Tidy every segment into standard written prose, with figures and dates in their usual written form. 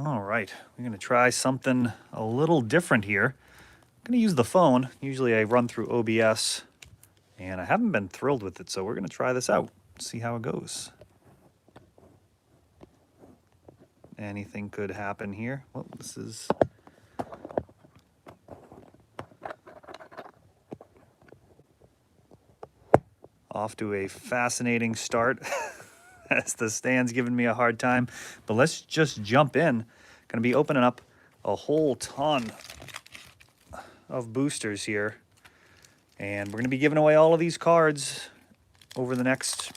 All right, we're going to try something a little different here. I'm going to use the phone. Usually I run through OBS, and I haven't been thrilled with it, so we're going to try this out, see how it goes. Anything could happen here. Well, this is... off to a fascinating start as the stand's giving me a hard time. But let's just jump in. Going to be opening up a whole ton of boosters here. And we're going to be giving away all of these cards over the next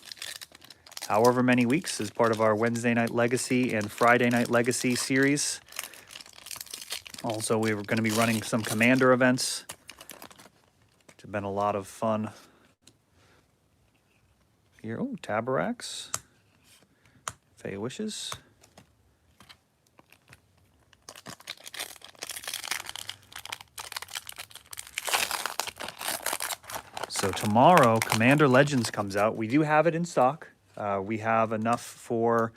however many weeks as part of our Wednesday Night Legacy and Friday Night Legacy series. Also, we're going to be running some Commander events, which have been a lot of fun. Here, oh, Tabaraks, Fey Wishes. So tomorrow, Commander Legends comes out. We do have it in stock. We have enough for,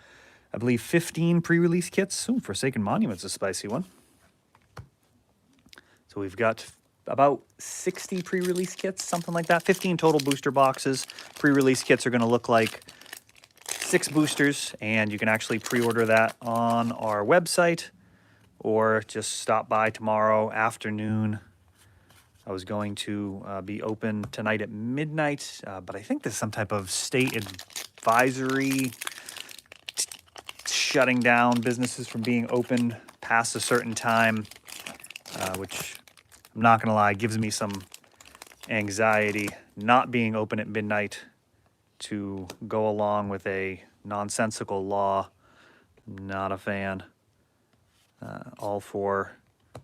I believe, 15 pre-release kits. Ooh, Forsaken Monument's a spicy one. So we've got about 60 pre-release kits, something like that. 15 total booster boxes. Pre-release kits are going to look like 6 boosters, and you can actually pre-order that on our website or just stop by tomorrow afternoon. I was going to be open tonight at midnight, but I think there's some type of state advisory shutting down businesses from being open past a certain time, which... I'm not going to lie, gives me some anxiety not being open at midnight to go along with a nonsensical law. Not a fan. All for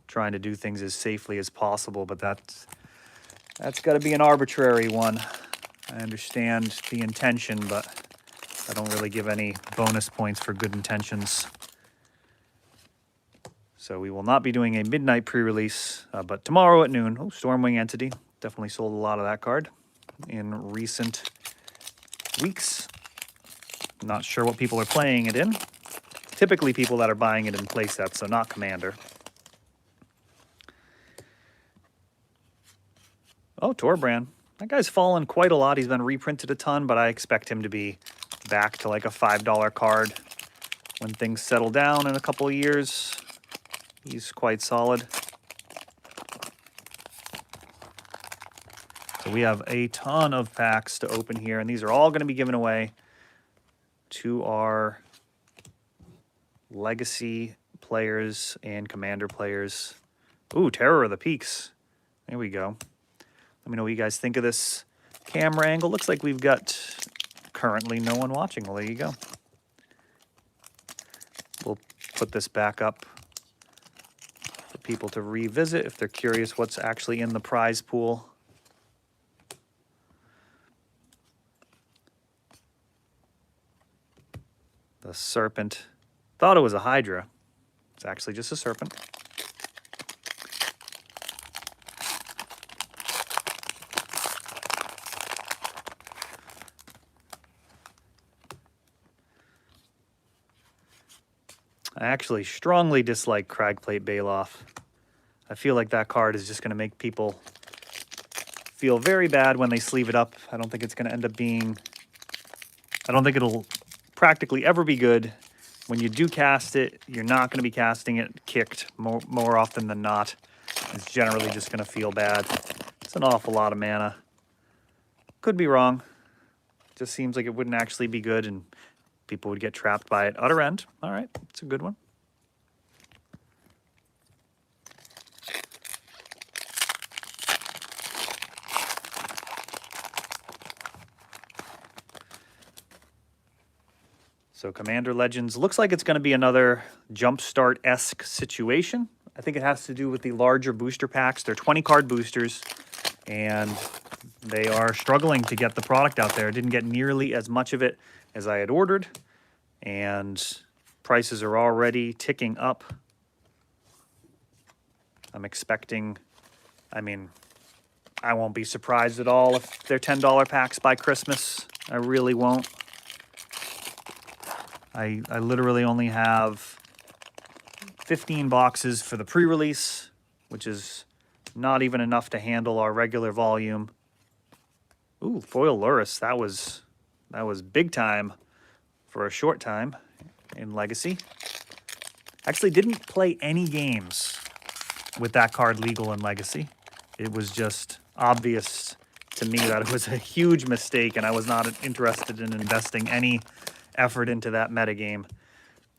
trying to do things as safely as possible, but that's got to be an arbitrary one. I understand the intention, but I don't really give any bonus points for good intentions. So we will not be doing a midnight pre-release, but tomorrow at noon. Oh, Stormwing Entity. Definitely sold a lot of that card in recent weeks. Not sure what people are playing it in. Typically people that are buying it in playsets, so not Commander. Oh, Torbrand. That guy's fallen quite a lot. He's been reprinted a ton, but I expect him to be back to like a $5 card when things settle down in a couple of years. He's quite solid. So we have a ton of packs to open here, and these are all going to be given away to our Legacy players and Commander players. Ooh, Terror of the Peaks. There we go. Let me know what you guys think of this camera angle. Looks like we've got currently no one watching. Well, there you go. We'll put this back up for people to revisit if they're curious what's actually in the prize pool. The serpent. Thought it was a Hydra. It's actually just a serpent. I actually strongly dislike Cragplate Baloth. I feel like that card is just going to make people feel very bad when they sleeve it up. I don't think it's going to end up being... I don't think it'll practically ever be good. When you do cast it, you're not going to be casting it kicked more often than not. It's generally just going to feel bad. It's an awful lot of mana. Could be wrong. Just seems like it wouldn't actually be good and people would get trapped by it. Utter End. All right, it's a good one. So Commander Legends looks like it's going to be another Jumpstart-esque situation. I think it has to do with the larger booster packs. They're 20-card boosters, and they are struggling to get the product out there. Didn't get nearly as much of it as I had ordered, and prices are already ticking up. I'm expecting, I mean, I won't be surprised at all if they're $10 packs by Christmas. I really won't. I literally only have 15 boxes for the pre-release, which is not even enough to handle our regular volume. Ooh, foil Luris. That was big time for a short time in Legacy. Actually didn't play any games with that card legal in Legacy. It was just obvious to me that it was a huge mistake, and I was not interested in investing any effort into that metagame.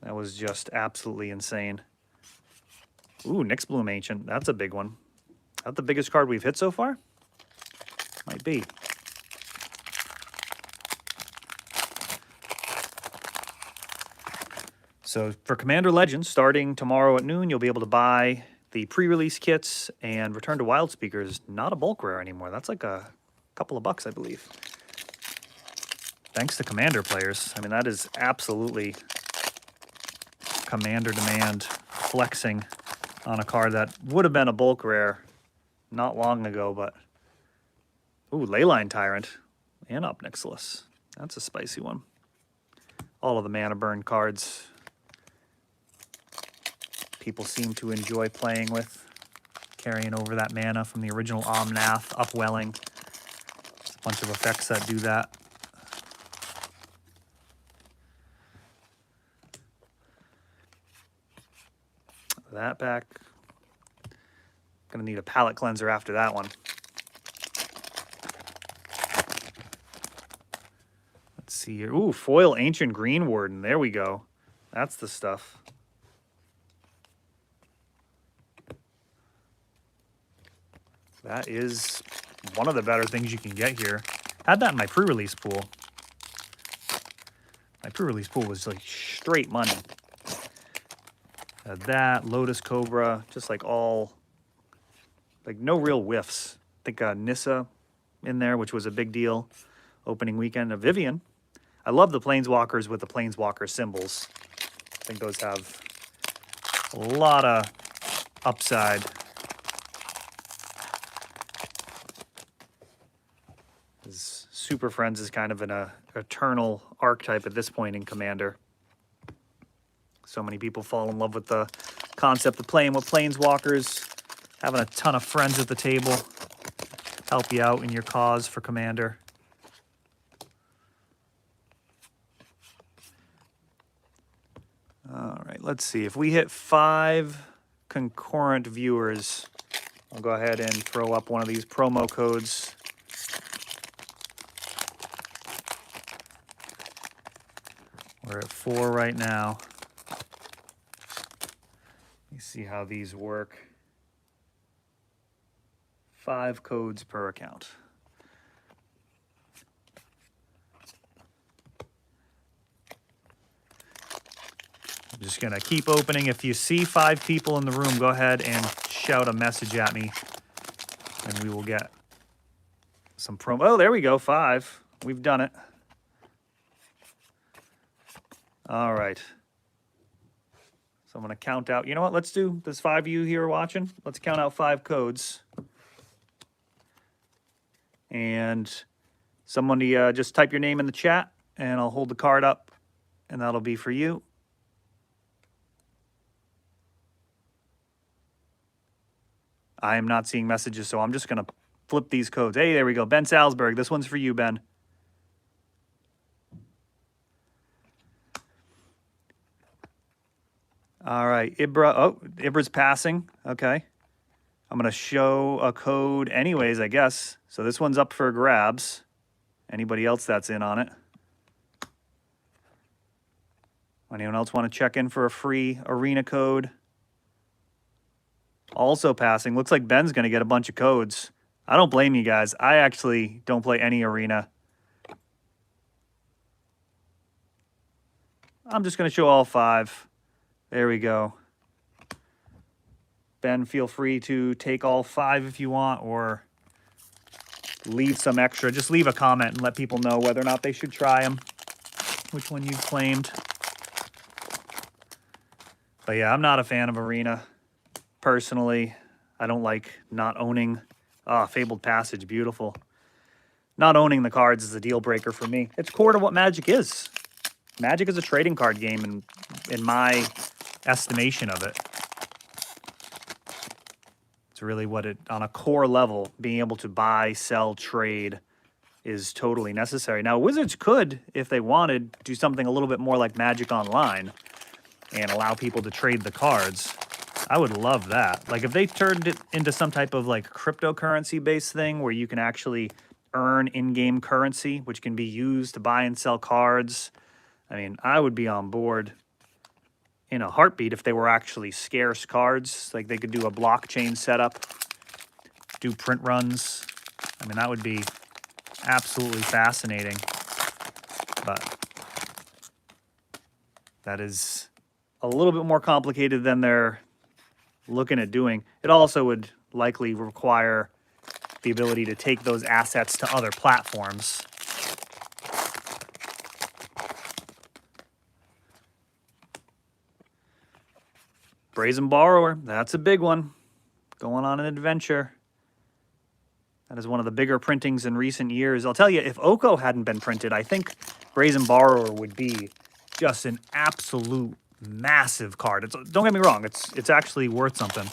That was just absolutely insane. Ooh, Nyx Bloom Ancient. That's a big one. Is that the biggest card we've hit so far? Might be. So for Commander Legends, starting tomorrow at noon, you'll be able to buy the pre-release kits, and Return to Wild Speaker is not a bulk rare anymore. That's like a couple of bucks, I believe. Thanks to Commander players. I mean, that is absolutely Commander demand flexing on a card that would have been a bulk rare not long ago, but... Ooh, Leyline Tyrant and Up Nixilis. That's a spicy one. All of the mana burn cards people seem to enjoy playing with, carrying over that mana from the original Omnath, Upwelling. There's a bunch of effects that do that. That back. Gonna need a palette cleanser after that one. Let's see here. Ooh, foil Ancient Green Warden. There we go. That's the stuff. That is one of the better things you can get here. Had that in my pre-release pool. My pre-release pool was like straight money. Had that, Lotus Cobra, just like all, like no real whiffs. I think Nissa in there, which was a big deal. Opening weekend of Vivian. I love the Planeswalkers with the Planeswalker symbols. I think those have a lot of upside. Super Friends is kind of an eternal archetype at this point in Commander. So many people fall in love with the concept of playing with Planeswalkers, having a ton of friends at the table, help you out in your cause for Commander. All right, let's see. If we hit 5 concurrent viewers, I'll go ahead and throw up one of these promo codes. We're at 4 right now. Let me see how these work. 5 codes per account. I'm just going to keep opening. If you see 5 people in the room, go ahead and shout a message at me, and we will get some promo. Oh, there we go, 5. We've done it. All right. So I'm going to count out. You know what? Let's do, there's 5 of you here watching. Let's count out 5 codes. And somebody just type your name in the chat, and I'll hold the card up, and that'll be for you. I am not seeing messages, so I'm just going to flip these codes. Hey, there we go. Ben Salzberg. This one's for you, Ben. All right, Ibra. Oh, Ibra's passing. Okay. I'm going to show a code anyways, I guess. So this one's up for grabs. Anybody else that's in on it? Anyone else want to check in for a free arena code? Also passing. Looks like Ben's going to get a bunch of codes. I don't blame you guys. I actually don't play any arena. I'm just going to show all 5. There we go. Ben, feel free to take all 5 if you want, or leave some extra. Just leave a comment and let people know whether or not they should try them, which one you've claimed. But yeah, I'm not a fan of Arena. Personally, I don't like not owning. Fabled Passage, beautiful. Not owning the cards is a deal breaker for me. It's core to what Magic is. Magic is a trading card game in my estimation of it. It's really what it, on a core level, being able to buy, sell, trade is totally necessary. Now, Wizards could, if they wanted, do something a little bit more like Magic Online and allow people to trade the cards. I would love that. Like if they turned it into some type of like cryptocurrency-based thing where you can actually earn in-game currency, which can be used to buy and sell cards. I mean, I would be on board in a heartbeat if they were actually scarce cards. Like they could do a blockchain setup, do print runs. I mean, that would be absolutely fascinating. But that is a little bit more complicated than they're looking at doing. It also would likely require the ability to take those assets to other platforms. Brazen Borrower, that's a big one. Going on an adventure. That is one of the bigger printings in recent years. I'll tell you, if Oko hadn't been printed, I think Brazen Borrower would be just an absolute massive card. Don't get me wrong, it's actually worth something.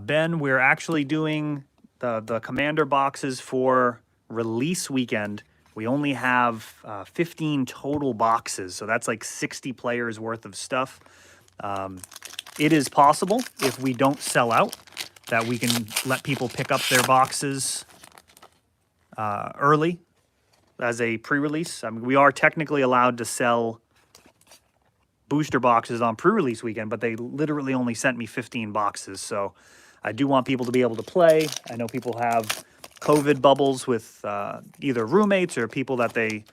Ben, we're actually doing the Commander boxes for release weekend. We only have 15 total boxes, so that's like 60 players worth of stuff. It is possible, if we don't sell out, that we can let people pick up their boxes early as a pre-release. I mean, we are technically allowed to sell booster boxes on pre-release weekend, but they literally only sent me 15 boxes. So I do want people to be able to play. I know people have COVID bubbles with either roommates or people that they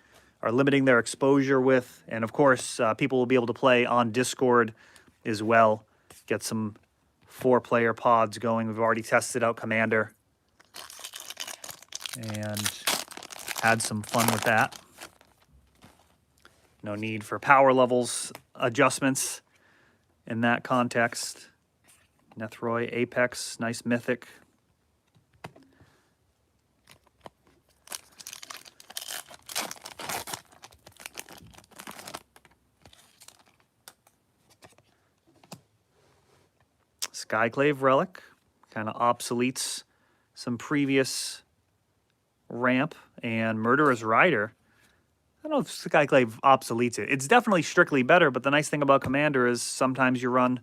are limiting their exposure with. And of course, people will be able to play on Discord as well. Get some 4-player pods going. We've already tested out Commander and had some fun with that. No need for power levels adjustments in that context. Nethroi, Apex, nice mythic. Skyclave Relic kind of obsoletes some previous ramp, and Murderous Rider. I don't know if Skyclave obsoletes it. It's definitely strictly better, but the nice thing about Commander is sometimes you run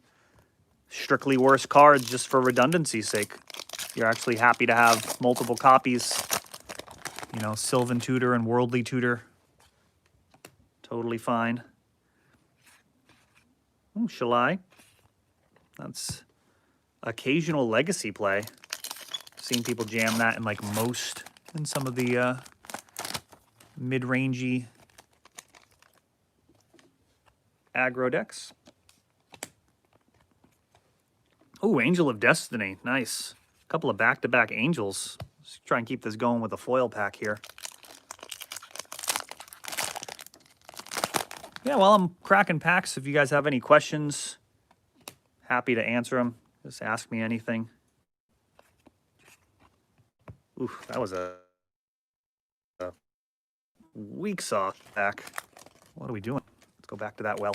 strictly worse cards just for redundancy's sake. You're actually happy to have multiple copies. You know, Sylvan Tutor and Worldly Tutor. Totally fine. Oh, Shalai. That's occasional legacy play. I've seen people jam that in like most in some of the mid-rangey aggro decks. Oh, Angel of Destiny. Nice. A couple of back-to-back Angels. Let's try and keep this going with a foil pack here. Yeah, while I'm cracking packs, if you guys have any questions, happy to answer them. Just ask me anything. Ooh, that was a weak sauce pack. What are we doing? Let's go back to that well.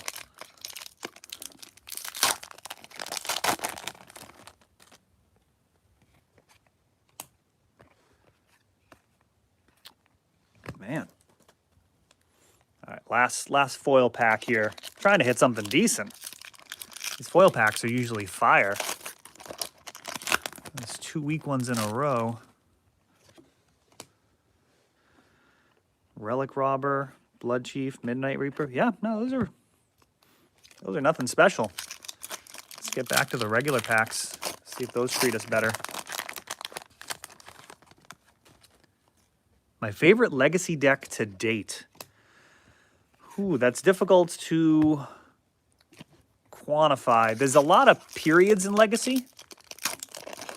Man. All right, last foil pack here. Trying to hit something decent. These foil packs are usually fire. There's 2 weak ones in a row. Relic Robber, Blood Chief, Midnight Reaper. Yeah, no, those are nothing special. Let's get back to the regular packs. See if those treat us better. My favorite Legacy deck to date. Ooh, that's difficult to quantify. There's a lot of periods in Legacy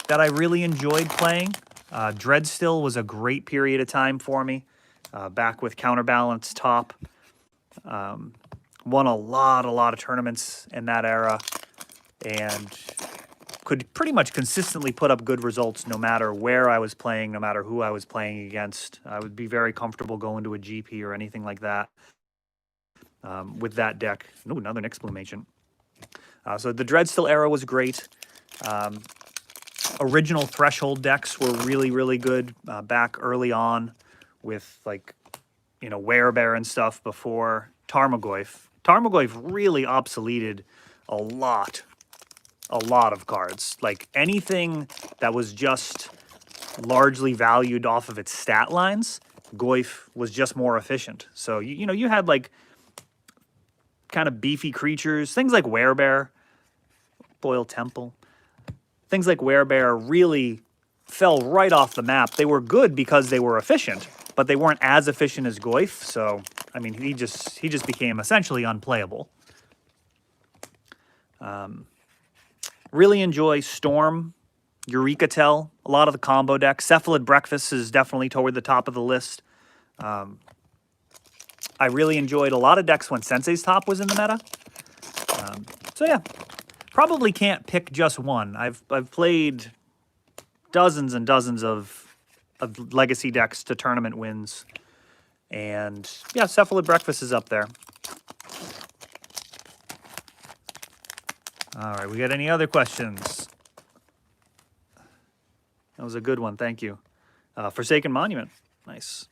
that I really enjoyed playing. Dreadstill was a great period of time for me. Back with Counterbalance top. Won a lot of tournaments in that era. And could pretty much consistently put up good results no matter where I was playing, no matter who I was playing against. I would be very comfortable going to a GP or anything like that. with that deck. Ooh, another Nyxbloom Ancient. So the Dreadstill era was great. Original Threshold decks were really, really good back early on with, like, you know, Werebear and stuff before Tarmogoyf. Tarmogoyf really obsoleted a lot of cards. Like, anything that was just largely valued off of its stat lines, Goyf was just more efficient. So, you know, you had, like, kind of beefy creatures, things like Werebear, Boil Temple. Things like Werebear really fell right off the map. They were good because they were efficient, but they weren't as efficient as Goyf. So, I mean, he just became essentially unplayable. Really enjoy Storm, Eureka Tell, a lot of the combo decks. Cephalid Breakfast is definitely toward the top of the list. I really enjoyed a lot of decks when Sensei's Top was in the meta. So yeah, probably can't pick just one. I've played dozens and dozens of Legacy decks to tournament wins. And yeah, Cephalid Breakfast is up there. All right, we got any other questions? That was a good one, thank you. Forsaken Monument, nice.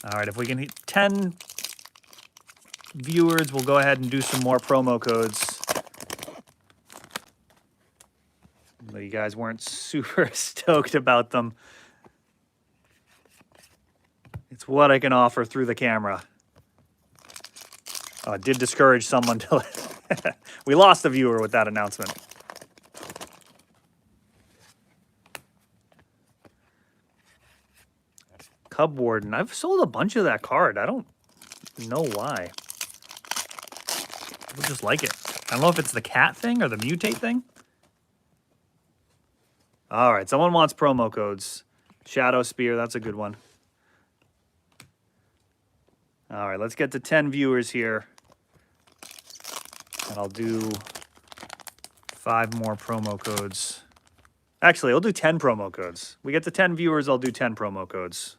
All right, if we can hit 10 viewers, we'll go ahead and do some more promo codes. But you guys weren't super stoked about them. It's what I can offer through the camera. Oh, it did discourage someone to... We lost a viewer with that announcement. Cub Warden. I've sold a bunch of that card. I don't know why. People just like it. I don't know if it's the cat thing or the mutate thing. All right, someone wants promo codes. Shadow Spear, that's a good one. All right, let's get to 10 viewers here. And I'll do 5 more promo codes. Actually, I'll do 10 promo codes. We get to 10 viewers, I'll do 10 promo codes.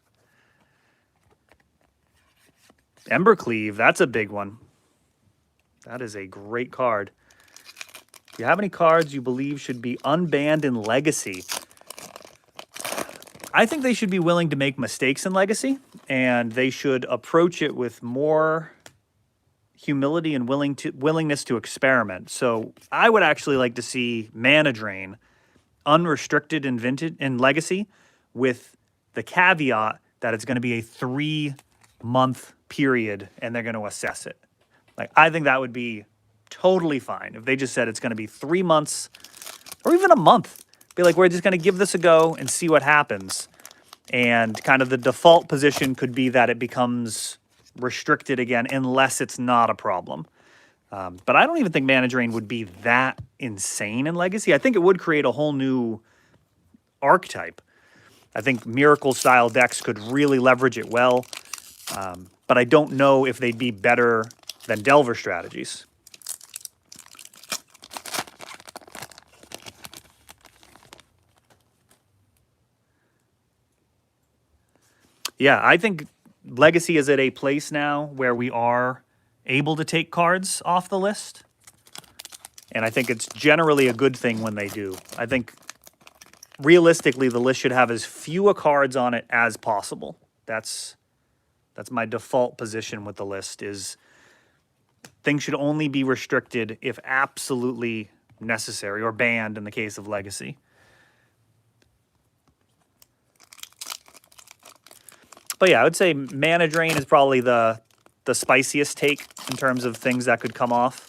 Embercleave, that's a big one. That is a great card. Do you have any cards you believe should be unbanned in Legacy? I think they should be willing to make mistakes in Legacy, and they should approach it with more humility and willingness to experiment. So I would actually like to see Mana Drain unrestricted in Legacy, with the caveat that it's going to be a 3-month period and they're going to assess it. Like, I think that would be totally fine if they just said it's going to be 3 months or even a month. Be like, we're just going to give this a go and see what happens. And kind of the default position could be that it becomes restricted again unless it's not a problem. But I don't even think Mana Drain would be that insane in Legacy. I think it would create a whole new archetype. I think Miracle-style decks could really leverage it well. But I don't know if they'd be better than Delver strategies. Yeah, I think Legacy is at a place now where we are able to take cards off the list. And I think it's generally a good thing when they do. I think realistically the list should have as few cards on it as possible. That's my default position with the list, is things should only be restricted if absolutely necessary, or banned in the case of Legacy. But yeah, I would say Mana Drain is probably the spiciest take in terms of things that could come off.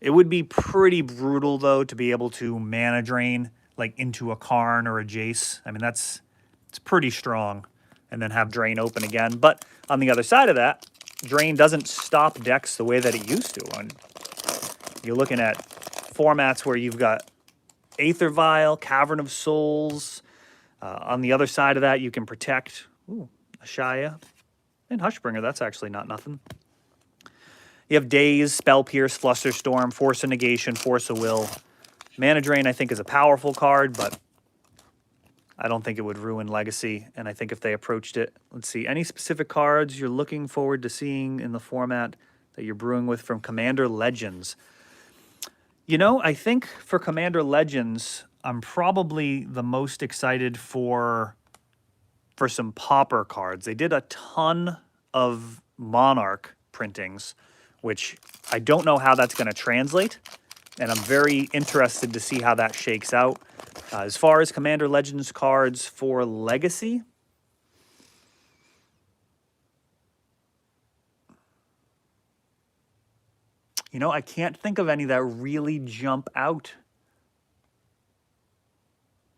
It would be pretty brutal, though, to be able to Mana Drain like into a Karn or a Jace. I mean, it's pretty strong. And then have Drain open again. But on the other side of that, Drain doesn't stop decks the way that it used to. And you're looking at formats where you've got Aether Vial, Cavern of Souls. On the other side of that, you can protect Ashaya and Hushbringer. That's actually not nothing. You have Daze, Spell Pierce, Flusterstorm, Force of Negation, Force of Will. Mana Drain, I think, is a powerful card, but I don't think it would ruin Legacy. And I think if they approached it, let's see, any specific cards you're looking forward to seeing in the format that you're brewing with from Commander Legends? You know, I think for Commander Legends, I'm probably the most excited for some Pauper cards. They did a ton of Monarch printings, which I don't know how that's going to translate, and I'm very interested to see how that shakes out. As far as Commander Legends cards for Legacy, you know, I can't think of any that really jump out.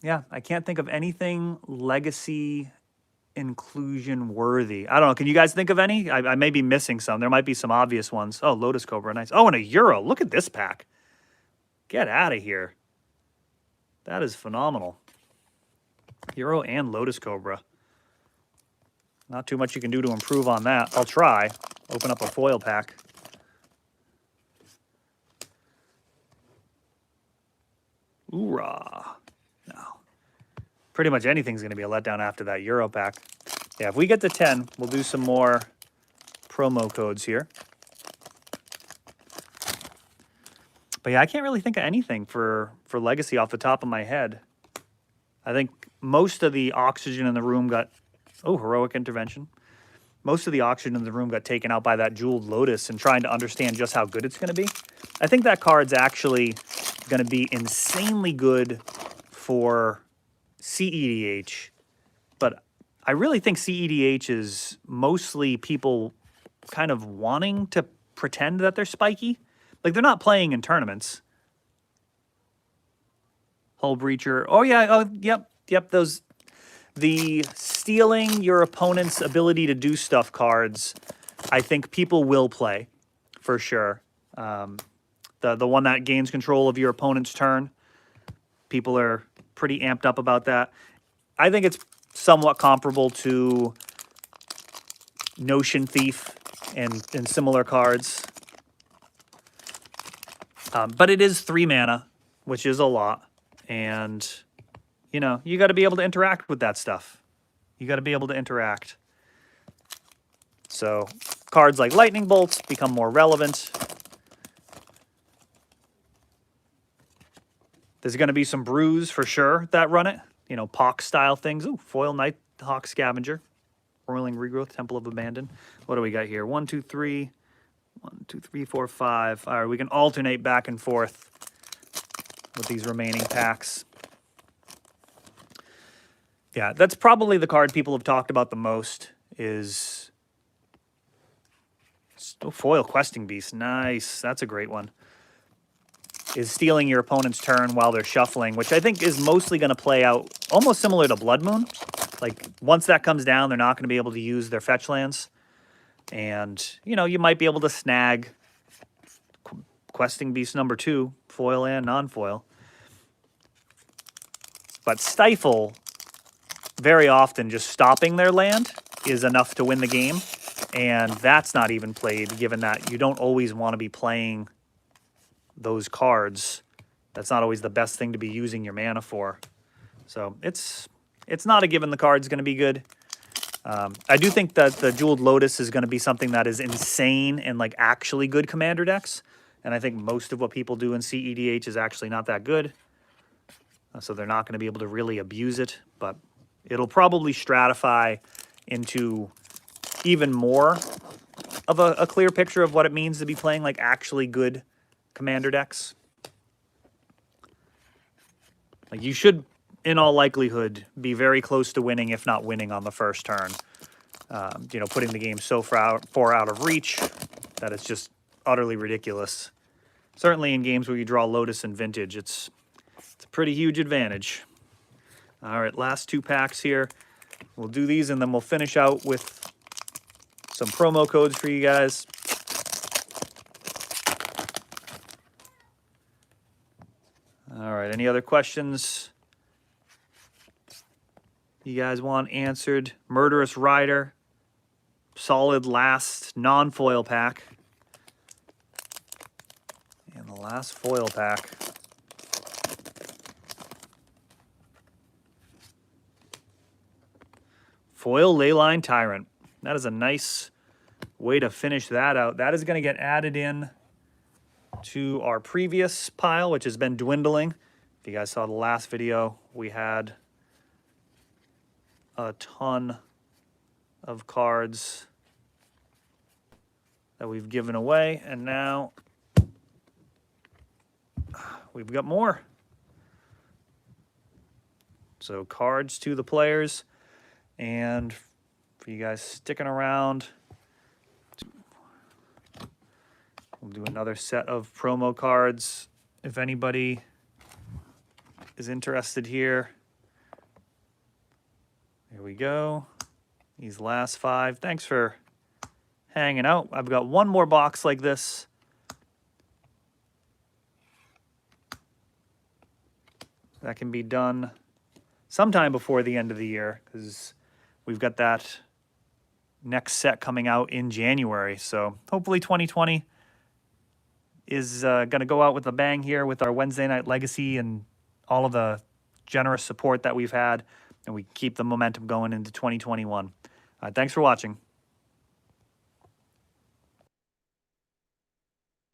Yeah, I can't think of anything Legacy inclusion worthy. I don't know. Can you guys think of any? I may be missing some. There might be some obvious ones. Oh, Lotus Cobra, nice. Oh, and a Euro. Look at this pack. Get out of here. That is phenomenal. Euro and Lotus Cobra. Not too much you can do to improve on that. I'll try. Open up a foil pack. Hoorah. No. Pretty much anything's going to be a letdown after that Euro pack. Yeah, if we get to 10, we'll do some more promo codes here. But yeah, I can't really think of anything for Legacy off the top of my head. I think most of the oxygen in the room got... Oh, Heroic Intervention. Most of the oxygen in the room got taken out by that Jeweled Lotus and trying to understand just how good it's going to be. I think that card's actually going to be insanely good for CEDH, but I really think CEDH is mostly people kind of wanting to pretend that they're spiky. Like, they're not playing in tournaments. Hull Breacher. Oh, yeah. Oh, yep. Those... The stealing your opponent's ability to do stuff cards, I think people will play, for sure. The one that gains control of your opponent's turn, people are pretty amped up about that. I think it's somewhat comparable to Notion Thief and similar cards. But it is 3 mana, which is a lot. And, you know, you got to be able to interact with that stuff. You got to be able to interact. So cards like Lightning Bolts become more relevant. There's going to be some brews for sure that run it. You know, Pox-style things. Ooh, Foil Nighthawk Scavenger. Roiling Regrowth, Temple of Abandon. What do we got here? 1, 2, 3. 1, 2, 3, 4, 5. All right, we can alternate back and forth with these remaining packs. Yeah, that's probably the card people have talked about the most is... Oh, Foil Questing Beast. Nice. That's a great one. Is stealing your opponent's turn while they're shuffling, which I think is mostly going to play out almost similar to Blood Moon. Like, once that comes down, they're not going to be able to use their fetch lands. And, you know, you might be able to snag Questing Beast number 2, foil and non-foil. But Stifle, very often just stopping their land is enough to win the game. And that's not even played, given that you don't always want to be playing those cards. That's not always the best thing to be using your mana for. So it's not a given the card's going to be good. I do think that the Jeweled Lotus is going to be something that is insane and like actually good commander decks. And I think most of what people do in CEDH is actually not that good. So they're not going to be able to really abuse it. But it'll probably stratify into even more of a clear picture of what it means to be playing like actually good commander decks. Like, you should, in all likelihood, be very close to winning, if not winning on the first turn. You know, putting the game so far out of reach that it's just utterly ridiculous. Certainly in games where you draw Lotus and Vintage, it's a pretty huge advantage. All right, last 2 packs here. We'll do these and then we'll finish out with some promo codes for you guys. All right, any other questions you guys want answered? Murderous Rider, solid last non-foil pack. Last foil pack. Foil Leyline Tyrant. That is a nice way to finish that out. That is going to get added in to our previous pile, which has been dwindling. If you guys saw the last video, we had a ton of cards that we've given away, and now we've got more. So cards to the players, and for you guys sticking around, we'll do another set of promo cards. If anybody is interested here, here we go. These last 5. Thanks for hanging out. I've got one more box like this. That can be done sometime before the end of the year, because we've got that next set coming out in January. So hopefully 2020 is going to go out with a bang here with our Wednesday Night Legacy and all of the generous support that we've had, and we keep the momentum going into 2021. Thanks for watching.